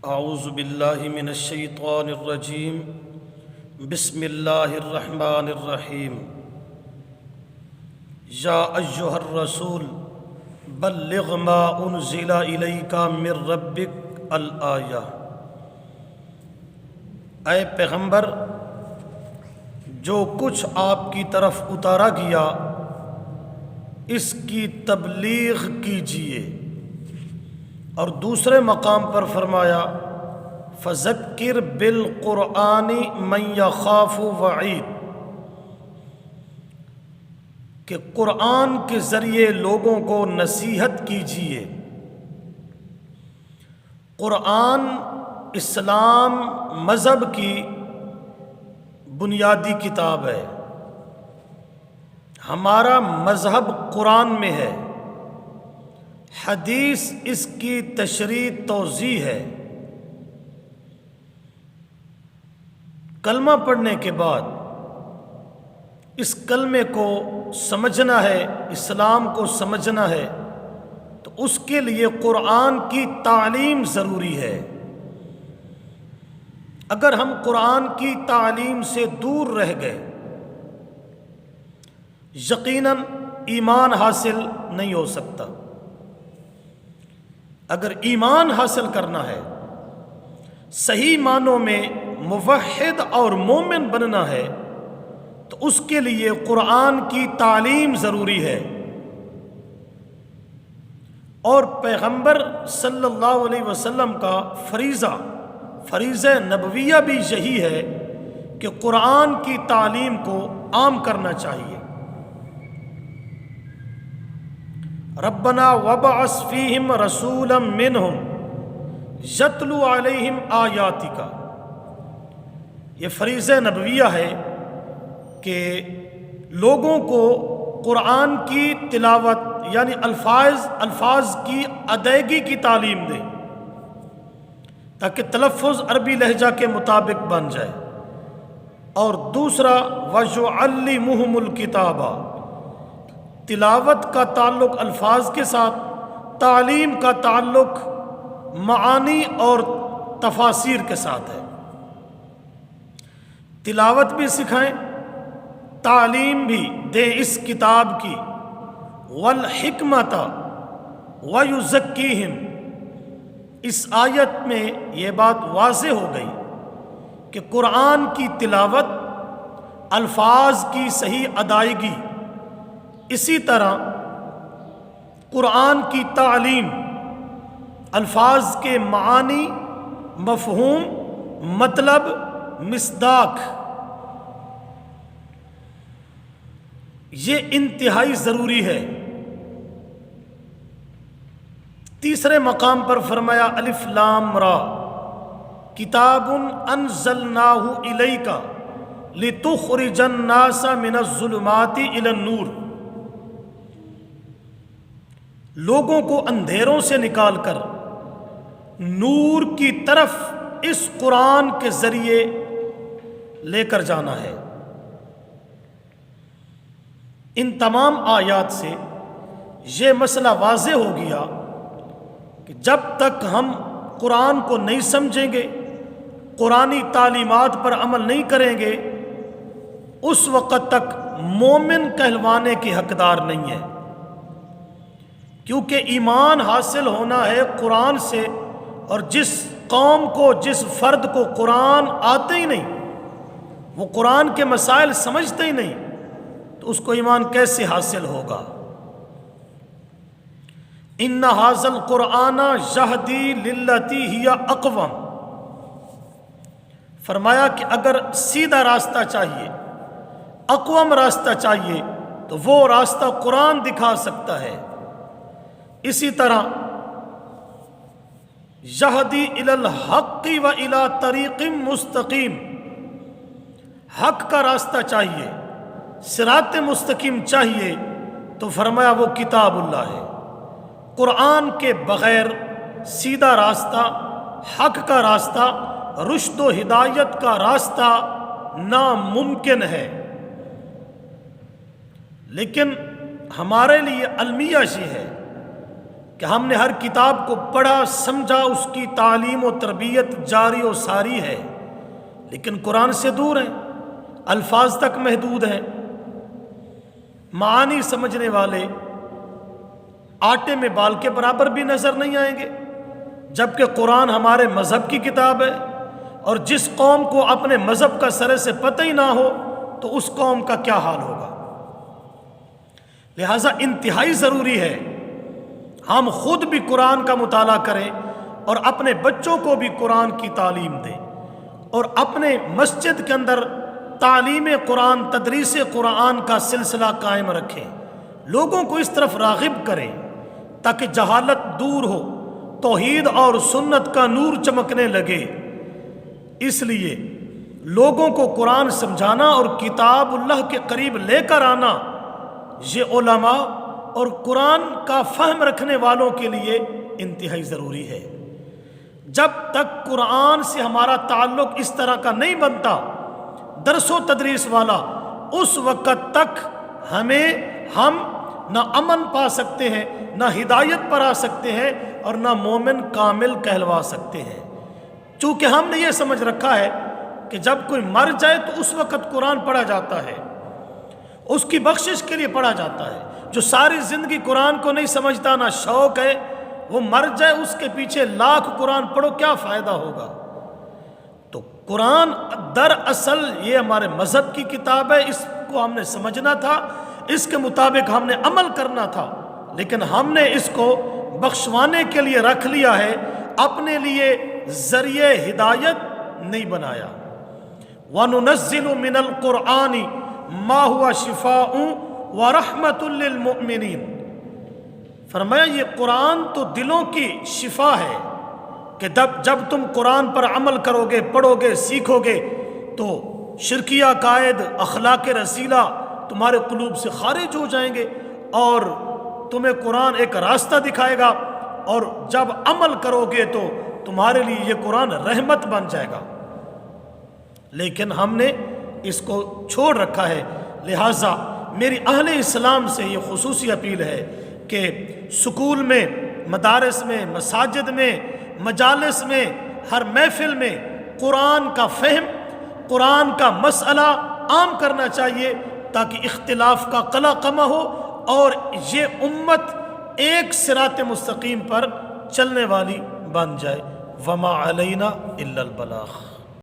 اعوذ باللہ من الشیطان الرجیم بسم اللہ الرحمن الرحیم یا ایہا الرسول بلغ ما انزل الیک من ربک الآیہ۔ اے پیغمبر، جو کچھ آپ کی طرف اتارا گیا اس کی تبلیغ کیجیے۔ اور دوسرے مقام پر فرمایا فذکر بالقرآن من یخاف وعید، کہ قرآن کے ذریعے لوگوں کو نصیحت کیجیے۔ قرآن اسلام مذہب کی بنیادی کتاب ہے۔ ہمارا مذہب قرآن میں ہے، حدیث اس کی تشریح توضیح ہے۔ کلمہ پڑھنے کے بعد اس کلمے کو سمجھنا ہے، اسلام کو سمجھنا ہے، تو اس کے لیے قرآن کی تعلیم ضروری ہے۔ اگر ہم قرآن کی تعلیم سے دور رہ گئے، یقیناً ایمان حاصل نہیں ہو سکتا۔ اگر ایمان حاصل کرنا ہے، صحیح معنوں میں موحد اور مومن بننا ہے، تو اس کے لیے قرآن کی تعلیم ضروری ہے۔ اور پیغمبر صلی اللہ علیہ وسلم کا فریضہ نبویہ بھی یہی ہے کہ قرآن کی تعلیم کو عام کرنا چاہیے۔ ربنا وابعث فیہم رسولا منہم یتلو علیہم آیاتک، یہ فریضہ نبویہ ہے کہ لوگوں کو قرآن کی تلاوت یعنی الفاظ کی ادائیگی کی تعلیم دے، تاکہ تلفظ عربی لہجہ کے مطابق بن جائے۔ اور دوسرا وَيُعَلِّمُهُمُ الْكِتَابَ، تلاوت کا تعلق الفاظ کے ساتھ، تعلیم کا تعلق معانی اور تفاسیر کے ساتھ ہے۔ تلاوت بھی سکھائیں، تعلیم بھی دیں اس کتاب کی۔ وَالْحِكْمَةَ وَيُزَكِّيهِمْ، اس آیت میں یہ بات واضح ہو گئی کہ قرآن کی تلاوت، الفاظ کی صحیح ادائیگی، اسی طرح قرآن کی تعلیم، الفاظ کے معانی، مفہوم، مطلب، مصداق، یہ انتہائی ضروری ہے۔ تیسرے مقام پر فرمایا الف لام را کتاب انزلناہ الیک لتخرج الناس من الظلمات الی النور، لوگوں کو اندھیروں سے نکال کر نور کی طرف اس قرآن کے ذریعے لے کر جانا ہے۔ ان تمام آیات سے یہ مسئلہ واضح ہو گیا کہ جب تک ہم قرآن کو نہیں سمجھیں گے، قرآنی تعلیمات پر عمل نہیں کریں گے، اس وقت تک مومن کہلوانے کے حقدار نہیں ہیں۔ کیونکہ ایمان حاصل ہونا ہے قرآن سے، اور جس قوم کو، جس فرد کو قرآن آتے ہی نہیں، وہ قرآن کے مسائل سمجھتے ہی نہیں، تو اس کو ایمان کیسے حاصل ہوگا؟ ان ھذا القرآن یہدی للتی ہی اقوم، فرمایا کہ اگر سیدھا راستہ چاہیے، اقوم راستہ چاہیے، تو وہ راستہ قرآن دکھا سکتا ہے۔ اسی طرح یہدی الی الحق و الی طریق مستقیم، حق کا راستہ چاہیے، صراط مستقیم چاہیے، تو فرمایا وہ کتاب اللہ ہے۔ قرآن کے بغیر سیدھا راستہ، حق کا راستہ، رشد و ہدایت کا راستہ ناممکن ہے۔ لیکن ہمارے لیے المیہ یہ ہے کہ ہم نے ہر کتاب کو پڑھا سمجھا، اس کی تعلیم و تربیت جاری و ساری ہے، لیکن قرآن سے دور ہیں، الفاظ تک محدود ہیں۔ معانی سمجھنے والے آٹے میں بال کے برابر بھی نظر نہیں آئیں گے، جبکہ قرآن ہمارے مذہب کی کتاب ہے، اور جس قوم کو اپنے مذہب کا سرے سے پتہ ہی نہ ہو تو اس قوم کا کیا حال ہوگا۔ لہٰذا انتہائی ضروری ہے ہم خود بھی قرآن کا مطالعہ کریں اور اپنے بچوں کو بھی قرآن کی تعلیم دیں، اور اپنے مسجد کے اندر تعلیم قرآن، تدریس قرآن کا سلسلہ قائم رکھیں، لوگوں کو اس طرف راغب کریں تاکہ جہالت دور ہو، توحید اور سنت کا نور چمکنے لگے۔ اس لیے لوگوں کو قرآن سمجھانا اور کتاب اللہ کے قریب لے کر آنا، یہ علماء اور قرآن کا فہم رکھنے والوں کے لیے انتہائی ضروری ہے۔ جب تک قرآن سے ہمارا تعلق اس طرح کا نہیں بنتا، درس و تدریس والا، اس وقت تک ہم نہ امن پا سکتے ہیں، نہ ہدایت پر آ سکتے ہیں، اور نہ مومن کامل کہلوا سکتے ہیں۔ چونکہ ہم نے یہ سمجھ رکھا ہے کہ جب کوئی مر جائے تو اس وقت قرآن پڑھا جاتا ہے، اس کی بخشش کے لیے پڑھا جاتا ہے۔ جو ساری زندگی قرآن کو نہیں سمجھتا، نہ شوق ہے، وہ مر جائے، اس کے پیچھے لاکھ قرآن پڑھو، کیا فائدہ ہوگا؟ تو قرآن دراصل یہ ہمارے مذہب کی کتاب ہے، اس کو ہم نے سمجھنا تھا، اس کے مطابق ہم نے عمل کرنا تھا، لیکن ہم نے اس کو بخشوانے کے لیے رکھ لیا ہے، اپنے لیے ذریعہ ہدایت نہیں بنایا۔ وَنُنَزِّلُ مِنَ الْقُرْآنِ مَا هُوَ شِفَاءٌ وَرَحْمَةٌ لِّلْمُؤْمِنِينَ۔ فرمایا یہ قرآن تو دلوں کی شفا ہے کہ جب تم قرآن پر عمل کرو گے، پڑھو گے، سیکھو گے تو شرکیہ عقائد، اخلاق رذیلہ تمہارے قلوب سے خارج ہو جائیں گے، اور تمہیں قرآن ایک راستہ دکھائے گا، اور جب عمل کرو گے تو تمہارے لیے یہ قرآن رحمت بن جائے گا۔ لیکن ہم نے اس کو چھوڑ رکھا ہے۔ لہٰذا میری اہل اسلام سے یہ خصوصی اپیل ہے کہ سکول میں، مدارس میں، مساجد میں، مجالس میں، ہر محفل میں قرآن کا فہم، قرآن کا مسئلہ عام کرنا چاہیے، تاکہ اختلاف کا قلع کم ہو اور یہ امت ایک صراط مستقیم پر چلنے والی بن جائے۔ وما علینا الا البلاغ۔